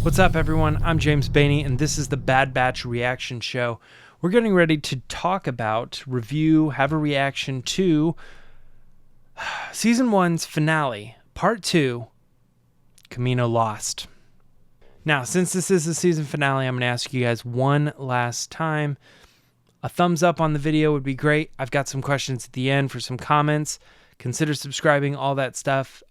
What's up, everyone? I'm James Baney, and this is the Bad Batch Reaction Show. We're getting ready to talk about, review, have a reaction to Season 1's finale, Part 2, Kamino Lost. Now, since this is the season finale, I'm going to ask you guys one last time. A thumbs up on the video would be great. I've got some questions at the end for some comments. Consider subscribing, all that stuff.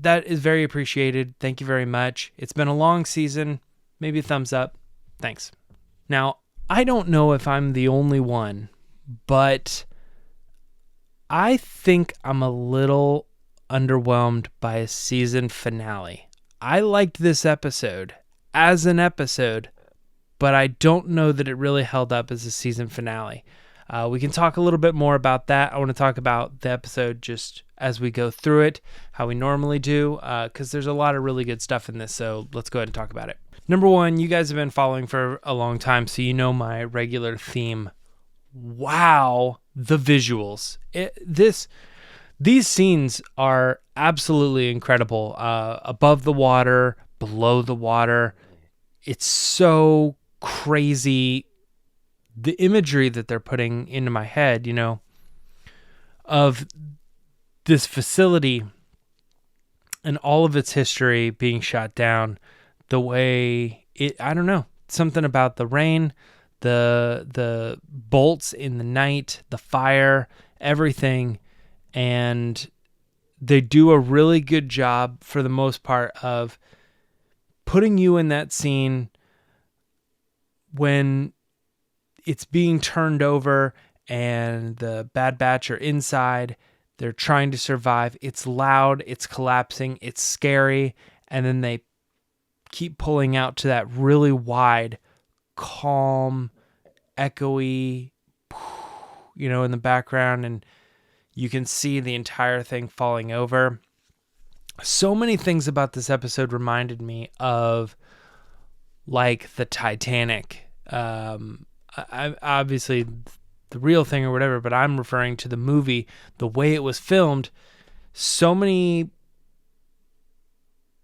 That is very appreciated. Thank you very much. It's been a long season. Maybe a thumbs up. Thanks. Now, I don't know if I'm the only one, but I think I'm a little underwhelmed by a season finale. I liked this episode as an episode, but I don't know that it really held up as a season finale. We can talk a little bit more about that. I want to talk about the episode just as we go through it, how we normally do, because there's a lot of really good stuff in this, so let's go ahead and talk about it. Number one, you guys have been following for a long time, so you know my regular theme. Wow, the visuals. These scenes are absolutely incredible. Above the water, below the water. It's so crazy. The imagery that they're putting into my head, you know, of this facility and all of its history being shot down, the way I don't know, something about the rain, the bolts in the night, the fire, everything. And they do a really good job for the most part of putting you in that scene when it's being turned over and the Bad Batch are inside. They're trying to survive. It's loud, it's collapsing, it's scary, and then they keep pulling out to that really wide, calm, echoey, you know, in the background, and you can see the entire thing falling over. So many things about this episode reminded me of, like, the Titanic. I obviously the real thing or whatever, but I'm referring to the movie, the way it was filmed. So many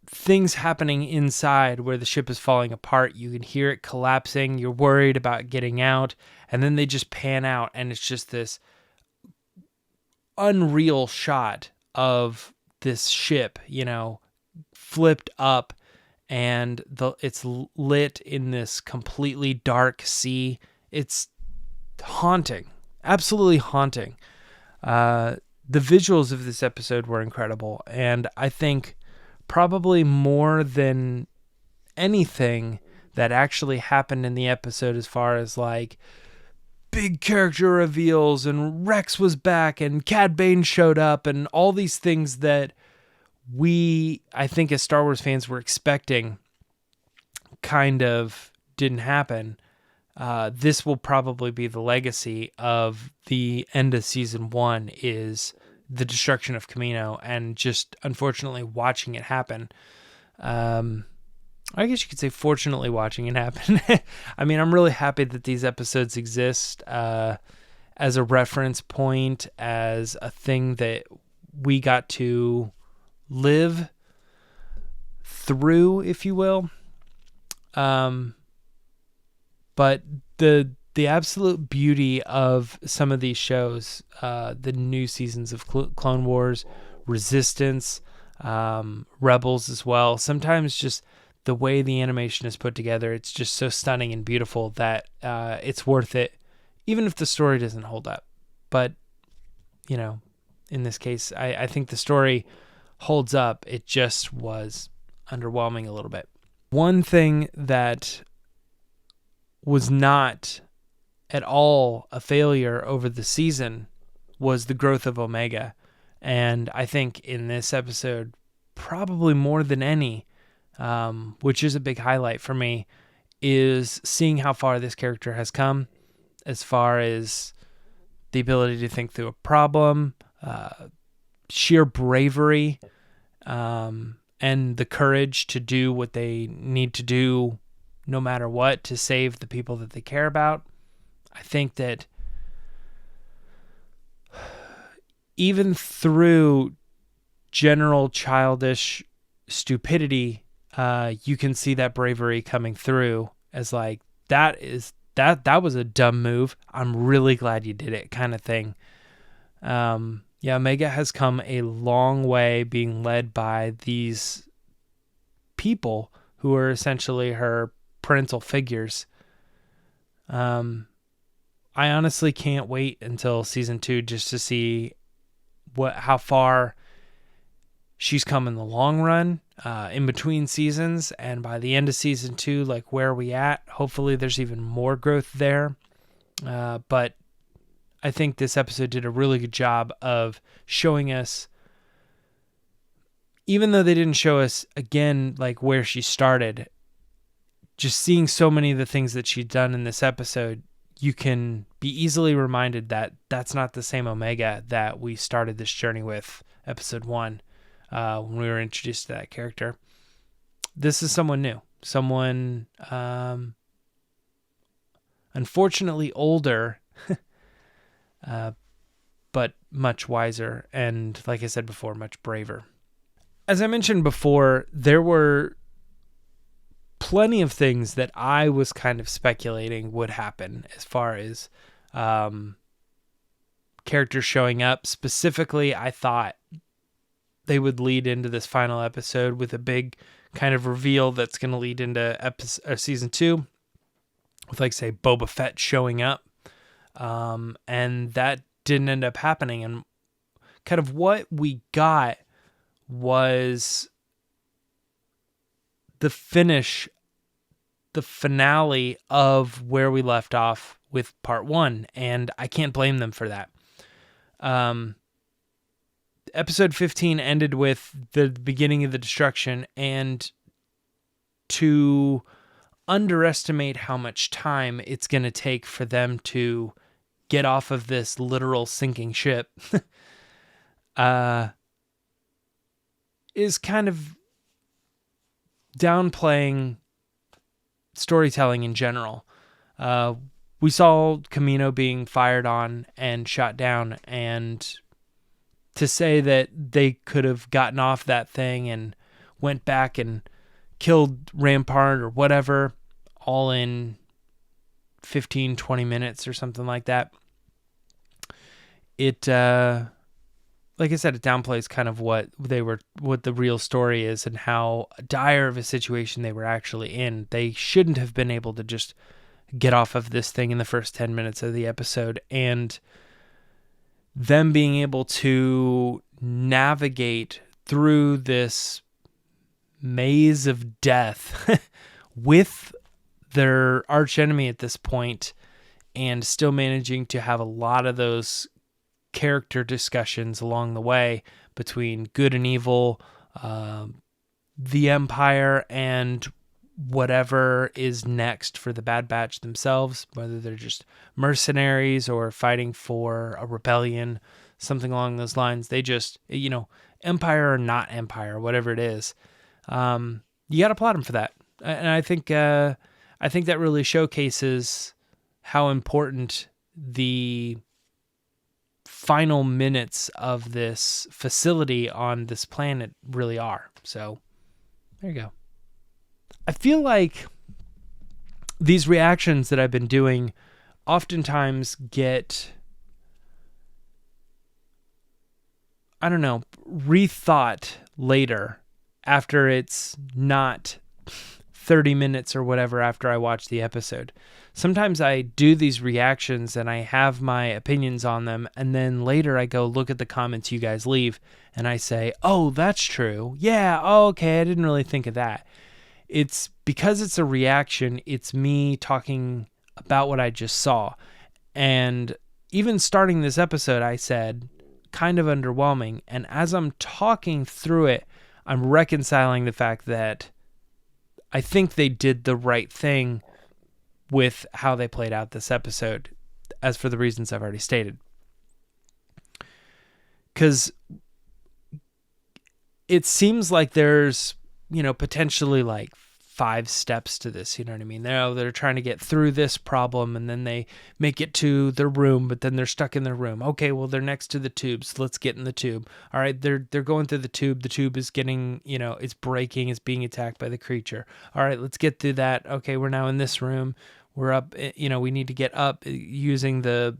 things happening inside where the ship is falling apart. You can hear it collapsing. You're worried about getting out, and then they just pan out, and it's just this unreal shot of this ship, you know, flipped up, and it's lit in this completely dark sea. It's haunting, absolutely haunting. The visuals of this episode were incredible, and I think probably more than anything that actually happened in the episode, as far as like big character reveals and Rex was back and Cad Bane showed up and all these things that I think as Star Wars fans were expecting, kind of didn't happen. This will probably be the legacy of the end of season 1, is the destruction of Kamino, and just unfortunately watching it happen. I guess you could say fortunately watching it happen. I mean, I'm really happy that these episodes exist as a reference point, as a thing that we got to live through, if you will. But the absolute beauty of some of these shows, the new seasons of Clone Wars, Resistance, Rebels as well, sometimes just the way the animation is put together, it's just so stunning and beautiful that it's worth it, even if the story doesn't hold up. But, you know, in this case, I think the story holds up. It just was underwhelming a little bit. One thing that was not at all a failure over the season was the growth of Omega. And I think in this episode, probably more than any, which is a big highlight for me, is seeing how far this character has come as far as the ability to think through a problem, sheer bravery, and the courage to do what they need to do no matter what to save the people that they care about. I think that even through general childish stupidity, you can see that bravery coming through as like, that was a dumb move. I'm really glad you did it, kind of thing. Yeah, Omega has come a long way being led by these people who are essentially her parental figures. I honestly can't wait until season 2 just to see how far she's come in the long run, in between seasons, and by the end of season 2, like, where are we at? Hopefully there's even more growth there. But I think this episode did a really good job of showing us, even though they didn't show us again, like, where she started, just seeing so many of the things that she'd done in this episode, you can be easily reminded that that's not the same Omega that we started this journey with, episode 1, when we were introduced to that character. This is someone new, someone unfortunately older, but much wiser, and, like I said before, much braver. As I mentioned before, there were plenty of things that I was kind of speculating would happen as far as characters showing up. Specifically, I thought they would lead into this final episode with a big kind of reveal that's going to lead into season 2 with, like, say, Boba Fett showing up. And that didn't end up happening. And kind of what we got was the finale of where we left off with part 1. And I can't blame them for that. Episode 15 ended with the beginning of the destruction, and to underestimate how much time it's going to take for them to get off of this literal sinking ship is kind of downplaying storytelling in general. We saw Kamino being fired on and shot down, and to say that they could have gotten off that thing and went back and killed Rampart or whatever, all in 15, 20 minutes or something like that. It, like I said, it downplays kind of what the real story is and how dire of a situation they were actually in. They shouldn't have been able to just get off of this thing in the first 10 minutes of the episode, and them being able to navigate through this maze of death with their archenemy at this point, and still managing to have a lot of those character discussions along the way between good and evil, the Empire, and whatever is next for the Bad Batch themselves, whether they're just mercenaries or fighting for a rebellion, something along those lines. They just, Empire or not Empire, whatever it is, you got to applaud them for that. And I think that really showcases how important the final minutes of this facility on this planet really are. So there you go. I feel like these reactions that I've been doing oftentimes get, rethought later after it's not 30 minutes or whatever after I watch the episode. Sometimes I do these reactions and I have my opinions on them, and then later I go look at the comments you guys leave and I say, oh, that's true. Yeah, oh, okay, I didn't really think of that. It's because it's a reaction, it's me talking about what I just saw. And even starting this episode, I said, kind of underwhelming. And as I'm talking through it, I'm reconciling the fact that I think they did the right thing with how they played out this episode, as for the reasons I've already stated. Because it seems like there's, potentially like 5 steps to this, you know what I mean? They're trying to get through this problem, and then they make it to their room, but then they're stuck in their room. Okay, well, they're next to the tubes. Let's get in the tube. All right, they're going through the tube. The tube is getting, it's breaking. It's being attacked by the creature. All right, let's get through that. Okay, we're now in this room. We're up, we need to get up using the,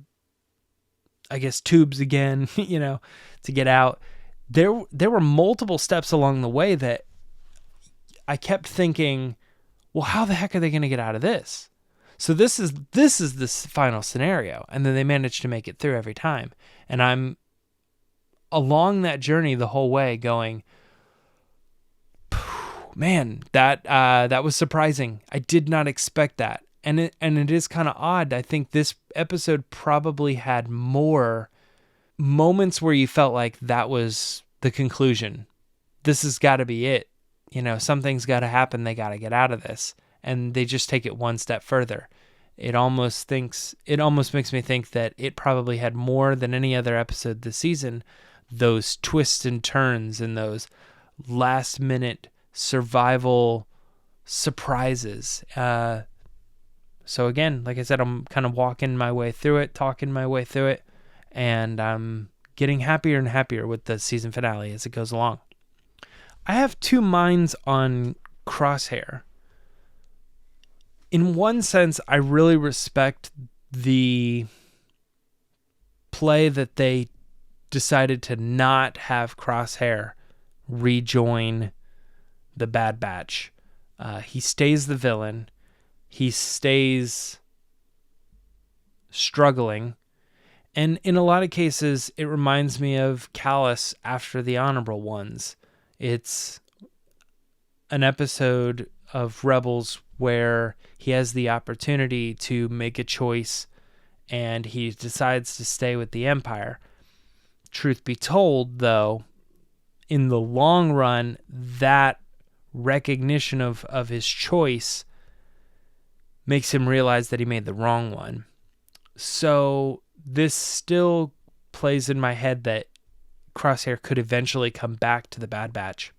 I guess, tubes again, to get out. There were multiple steps along the way that I kept thinking, well, how the heck are they going to get out of this? So this is the final scenario, and then they managed to make it through every time. And I'm along that journey the whole way going, man, that was surprising. I did not expect that. And it is kind of odd. I think this episode probably had more moments where you felt like that was the conclusion. This has got to be it. Something's got to happen. They got to get out of this. And they just take it one step further. It almost makes me think that it probably had more than any other episode this season, those twists and turns and those last minute survival surprises. So again, like I said, I'm kind of walking my way through it, talking my way through it, and I'm getting happier and happier with the season finale as it goes along. I have 2 minds on Crosshair. In one sense, I really respect the play that they decided to not have Crosshair rejoin the Bad Batch. He stays the villain. He stays struggling. And in a lot of cases, it reminds me of Callus after the Honorable Ones. It's an episode of Rebels where he has the opportunity to make a choice and he decides to stay with the Empire. Truth be told, though, in the long run, that recognition of his choice makes him realize that he made the wrong one. So this still plays in my head that Crosshair could eventually come back to the Bad Batch.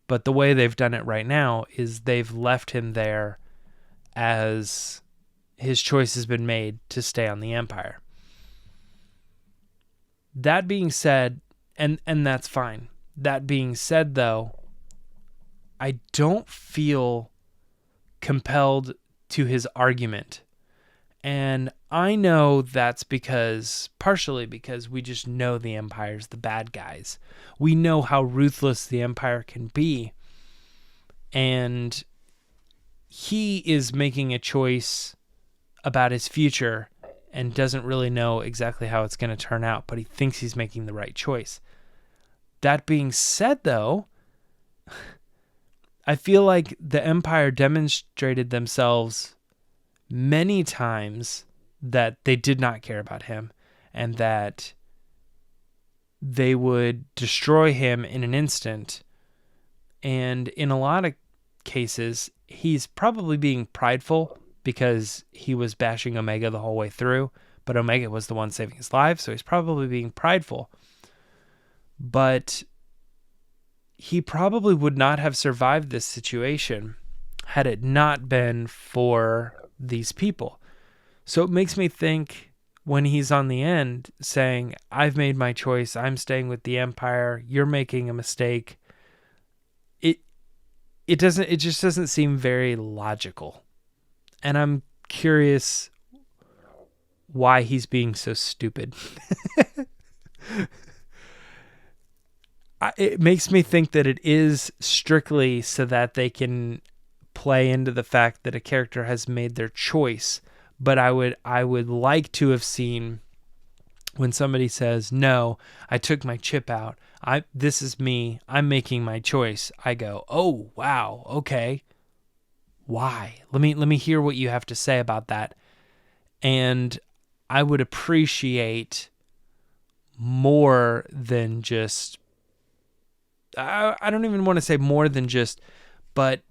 But the way they've done it right now is they've left him there as his choice has been made to stay on the Empire. That being said, and that's fine. That being said, though, I don't feel compelled to his argument. And I know that's partially because we just know the Empire's the bad guys. We know how ruthless the Empire can be. And he is making a choice about his future and doesn't really know exactly how it's going to turn out, but he thinks he's making the right choice. That being said, though, I feel like the Empire demonstrated themselves many times that they did not care about him and that they would destroy him in an instant. And in a lot of cases, he's probably being prideful because he was bashing Omega the whole way through, but Omega was the one saving his life, so he's probably being prideful. But he probably would not have survived this situation had it not been for these people. So it makes me think when he's on the end saying, I've made my choice, I'm staying with the Empire, you're making a mistake. It just doesn't seem very logical. And I'm curious why he's being so stupid. It makes me think that it is strictly so that they can play into the fact that a character has made their choice. But I would like to have seen when somebody says, no, I took my chip out. This is me. I'm making my choice. I go, oh, wow. Okay. Why? Let me hear what you have to say about that. And I would appreciate more than just, I don't even want to say more than just, but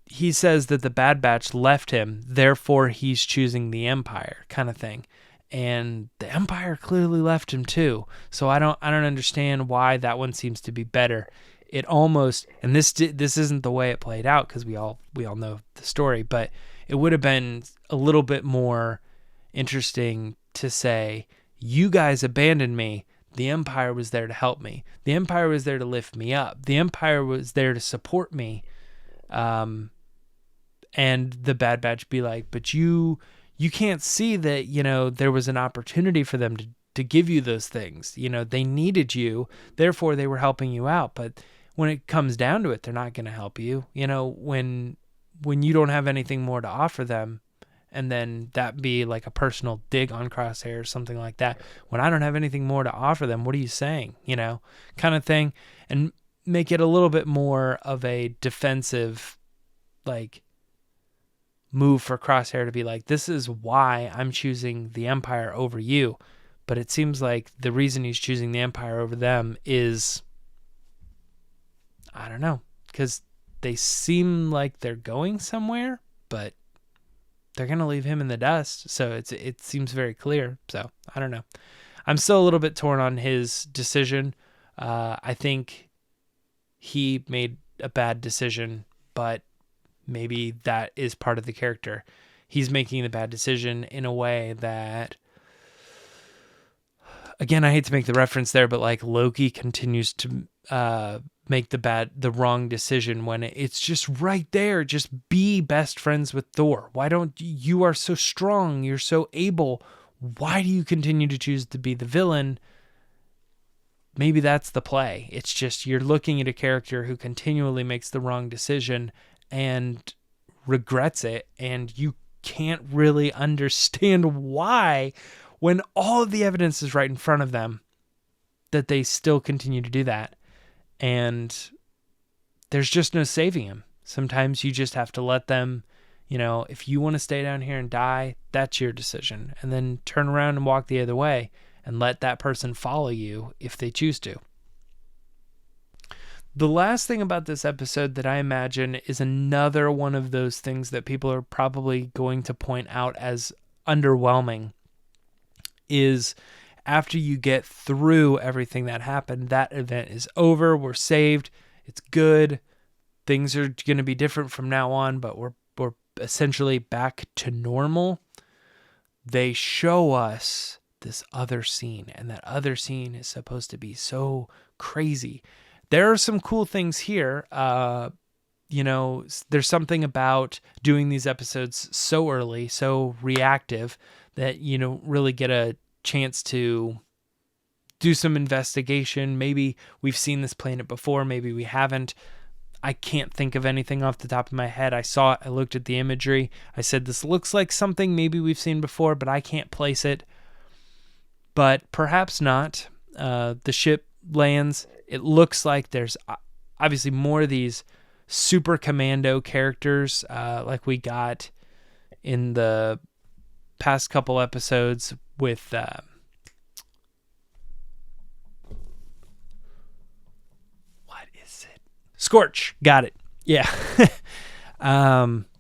he says that the Bad Batch left him, therefore he's choosing the Empire kind of thing. And the Empire clearly left him too. So I don't understand why that one seems to be better. it almost, and this isn't the way it played out because we all know the story, but it would have been a little bit more interesting to say, you guys abandoned me. The Empire was there to help me. The Empire was there to lift me up. The Empire was there to support me. And the Bad Batch be like, but you can't see that, you know, there was an opportunity for them to give you those things. You know, they needed you, therefore they were helping you out. But when it comes down to it, they're not going to help you. You know, when you don't have anything more to offer them, and then that be like a personal dig on Crosshair or something like that. When I don't have anything more to offer them, what are you saying? You know, kind of thing. And make it a little bit more of a defensive, like, move for Crosshair to be like, this is why I'm choosing the Empire over you. But it seems like the reason he's choosing the Empire over them is, I don't know, because they seem like they're going somewhere, but they're going to leave him in the dust. So it seems very clear. So I don't know. I'm still a little bit torn on his decision. I think he made a bad decision, but maybe that is part of the character. He's making the bad decision in a way that, again, I hate to make the reference there, but like Loki continues to make the wrong decision when it's just right there. Just be best friends with Thor. Why don't you are so strong? You're so able. Why do you continue to choose to be the villain? Maybe that's the play. It's just you're looking at a character who continually makes the wrong decision and regrets it, and you can't really understand why, when all of the evidence is right in front of them, that they still continue to do that. And there's just no saving him. Sometimes you just have to let them, you know, if you want to stay down here and die, that's your decision. And then turn around and walk the other way and let that person follow you if they choose to. The last thing about this episode that I imagine is another one of those things that people are probably going to point out as underwhelming is after you get through everything that happened, that event is over, we're saved, it's good, things are going to be different from now on, but we're essentially back to normal. They show us this other scene, and that other scene is supposed to be so crazy. There are some cool things here. You know, there's something about doing these episodes so early, so reactive, that you don't really get a chance to do some investigation. Maybe we've seen this planet before, maybe we haven't. I can't think of anything off the top of my head. I saw it, I looked at the imagery, I said this looks like something maybe we've seen before, but I can't place it. But perhaps not. The ship lands. It looks like there's obviously more of these super commando characters like we got in the past couple episodes with what is it? Scorch. Got it. Yeah.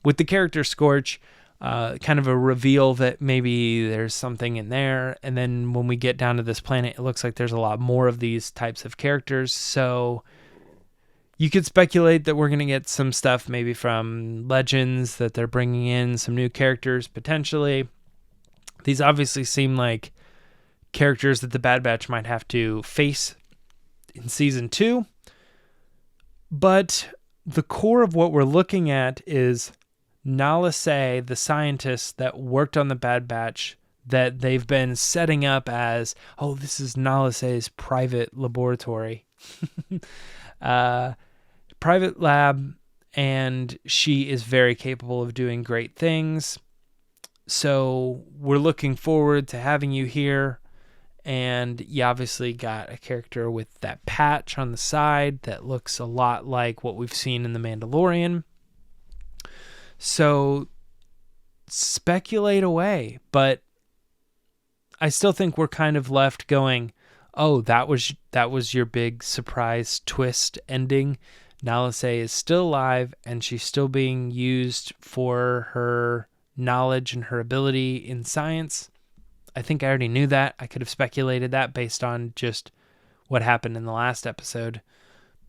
With the character Scorch, kind of a reveal that maybe there's something in there. And then when we get down to this planet, it looks like there's a lot more of these types of characters. So you could speculate that we're going to get some stuff maybe from Legends, that they're bringing in some new characters potentially. These obviously seem like characters that the Bad Batch might have to face in season 2. But the core of what we're looking at is Nala Se, the scientist that worked on the Bad Batch, that they've been setting up as, oh, this is Nala Se's private laboratory. Private lab, and she is very capable of doing great things. So we're looking forward to having you here. And you obviously got a character with that patch on the side that looks a lot like what we've seen in The Mandalorian. So speculate away, but I still think we're kind of left going, oh, that was your big surprise twist ending. Nala Se is still alive, and she's still being used for her knowledge and her ability in science. I think I already knew that. I could have speculated that based on just what happened in the last episode.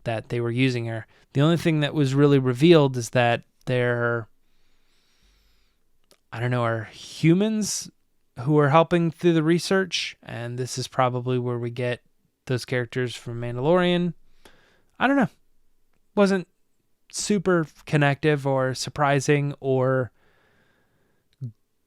that they were using her. The only thing that was really revealed is that they're, are humans who are helping through the research, and this is probably where we get those characters from Mandalorian. I don't know. Wasn't super connective or surprising or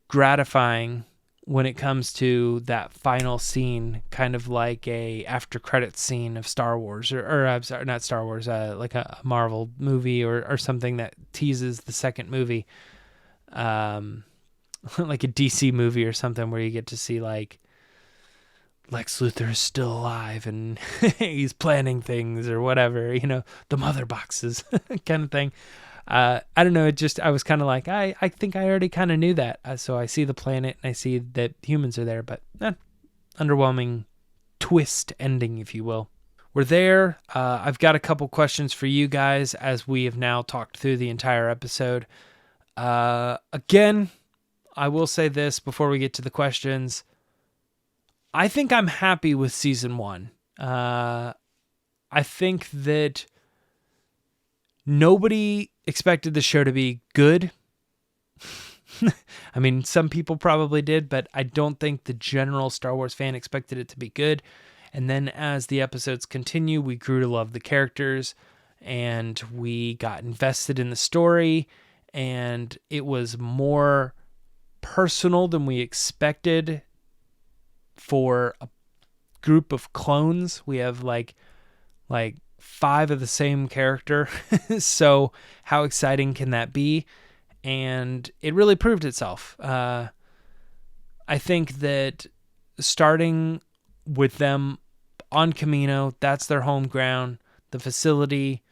gratifying when it comes to that final scene, kind of like a after credits scene of Star Wars, or I'm sorry, not Star Wars, like a Marvel movie or something that teases the second movie, like a DC movie or something where you get to see like Lex Luthor is still alive and he's planning things or whatever, the mother boxes kind of thing. I don't know. I was kind of like, I think I already kind of knew that. So I see the planet and I see that humans are there, but underwhelming twist ending, if you will. We're there. I've got a couple questions for you guys as we have now talked through the entire episode. Again, I will say this before we get to the questions. I think I'm happy with season 1. I think that nobody expected the show to be good. I mean, some people probably did, but I don't think the general Star Wars fan expected it to be good. And then as the episodes continue, we grew to love the characters and we got invested in the story, and it was more personal than we expected for a group of clones. We have like 5 of the same character. So how exciting can that be? And it really proved itself. I think that starting with them on Kamino, that's their home ground, the facility,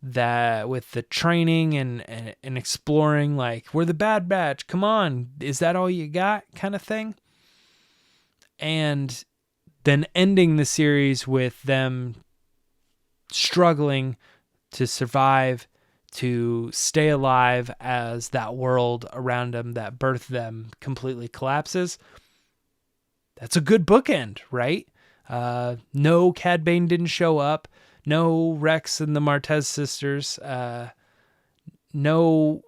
that with the training and exploring, like, we're the Bad Batch, come on, is that all you got kind of thing? And then ending the series with them struggling to survive, to stay alive as that world around them that birthed them completely collapses. That's a good bookend, right? No, Cad Bane didn't show up. No, Rex and the Martez sisters. No,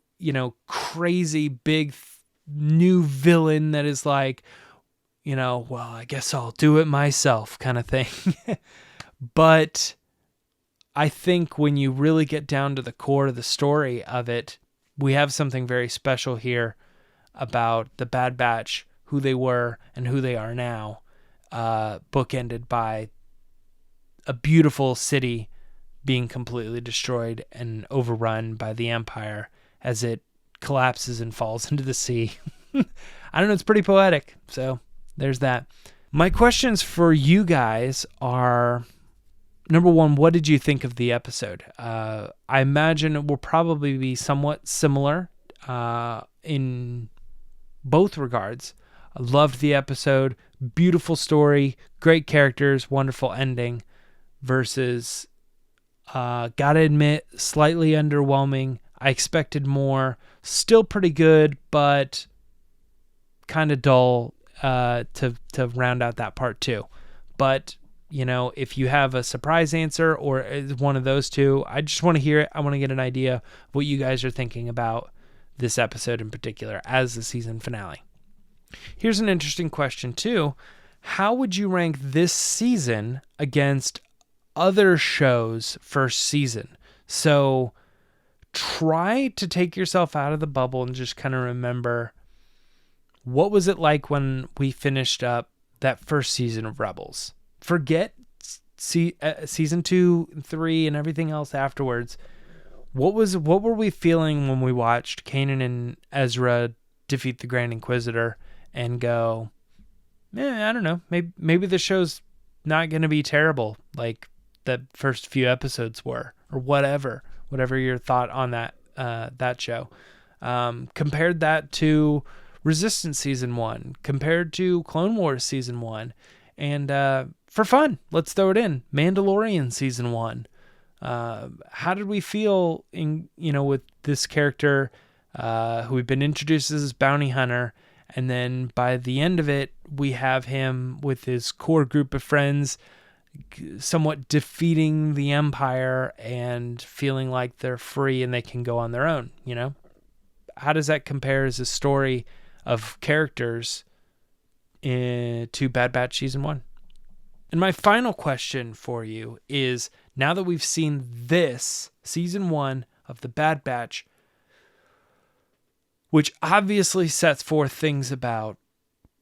crazy big new villain that is like, well, I guess I'll do it myself kind of thing. But I think when you really get down to the core of the story of it, we have something very special here about the Bad Batch, who they were and who they are now, bookended by a beautiful city being completely destroyed and overrun by the Empire as it collapses and falls into the sea. I don't know, it's pretty poetic. So there's that. My questions for you guys are, number one, what did you think of the episode? I imagine it will probably be somewhat similar in both regards. I loved the episode. Beautiful story, great characters, wonderful ending, versus, gotta admit, slightly underwhelming. I expected more. Still pretty good, but kind of dull to round out that part too. But if you have a surprise answer or one of those two, I just want to hear it. I want to get an idea of what you guys are thinking about this episode in particular as the season finale. Here's an interesting question too. How would you rank this season against other shows' first season? So try to take yourself out of the bubble and just kind of remember, what was it like when we finished up that first season of Rebels? Forget season 2, 3, and everything else afterwards. What were we feeling when we watched Kanan and Ezra defeat the Grand Inquisitor and go, I don't know, maybe the show's not going to be terrible like the first few episodes were, or whatever your thought on that show. Compared that to Resistance season 1, compared to Clone Wars season 1, and for fun, let's throw it in, Mandalorian season 1. How did we feel with this character who we've been introduced as bounty hunter, and then by the end of it, we have him with his core group of friends, somewhat defeating the Empire and feeling like they're free and they can go on their own, you know? How does that compare as a story of characters to Bad Batch Season 1? And my final question for you is, now that we've seen this, Season 1 of the Bad Batch, which obviously sets forth things about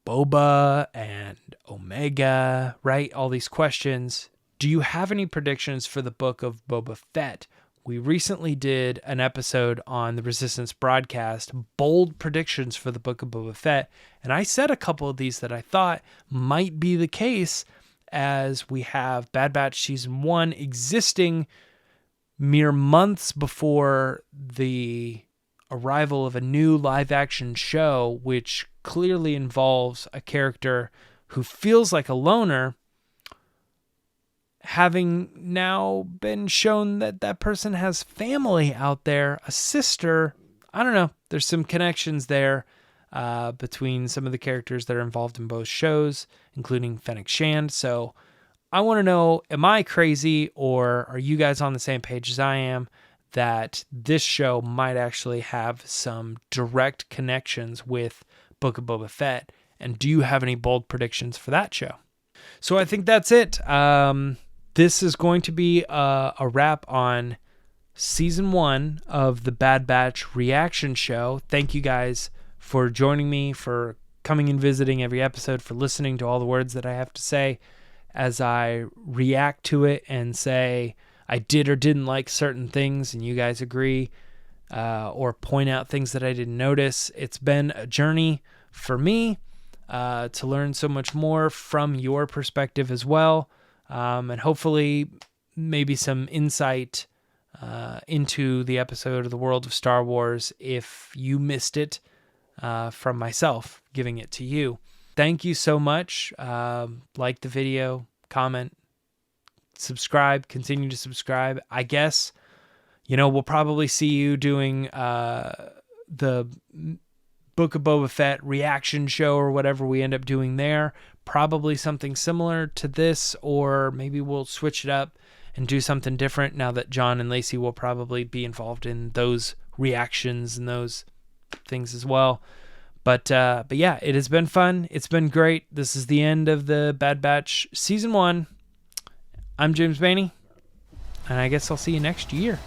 Boba and Omega, right? All these questions. Do you have any predictions for the book of Boba Fett? We recently did an episode on the Resistance broadcast, bold predictions for the book of Boba Fett, and I said a couple of these that I thought might be the case, as we have Bad Batch Season 1 existing mere months before the arrival of a new live-action show, which clearly involves a character who feels like a loner, having now been shown that that person has family out there, a sister. I don't know. There's some connections there between some of the characters that are involved in both shows, including Fennec Shand. So I want to know, am I crazy, or are you guys on the same page as I am, that this show might actually have some direct connections with Book of Boba Fett? And do you have any bold predictions for that show? So I think that's it. This is going to be a wrap on Season 1 of the Bad Batch reaction show. Thank you guys for joining me, for coming and visiting every episode, for listening to all the words that I have to say as I react to it and say I did or didn't like certain things and you guys agree, or point out things that I didn't notice. It's been a journey for me to learn so much more from your perspective as well, and hopefully maybe some insight into the episode of the world of Star Wars if you missed it, from myself giving it to you. Thank you so much. Like the video, comment, subscribe, continue to subscribe. I guess, we'll probably see you doing the Book of Boba Fett reaction show or whatever we end up doing there. Probably something similar to this, or maybe we'll switch it up and do something different now that John and Lacey will probably be involved in those reactions and those things as well. But yeah, it has been fun. It's been great. This is the end of the Bad Batch Season 1. I'm James Baney, and I guess I'll see you next year.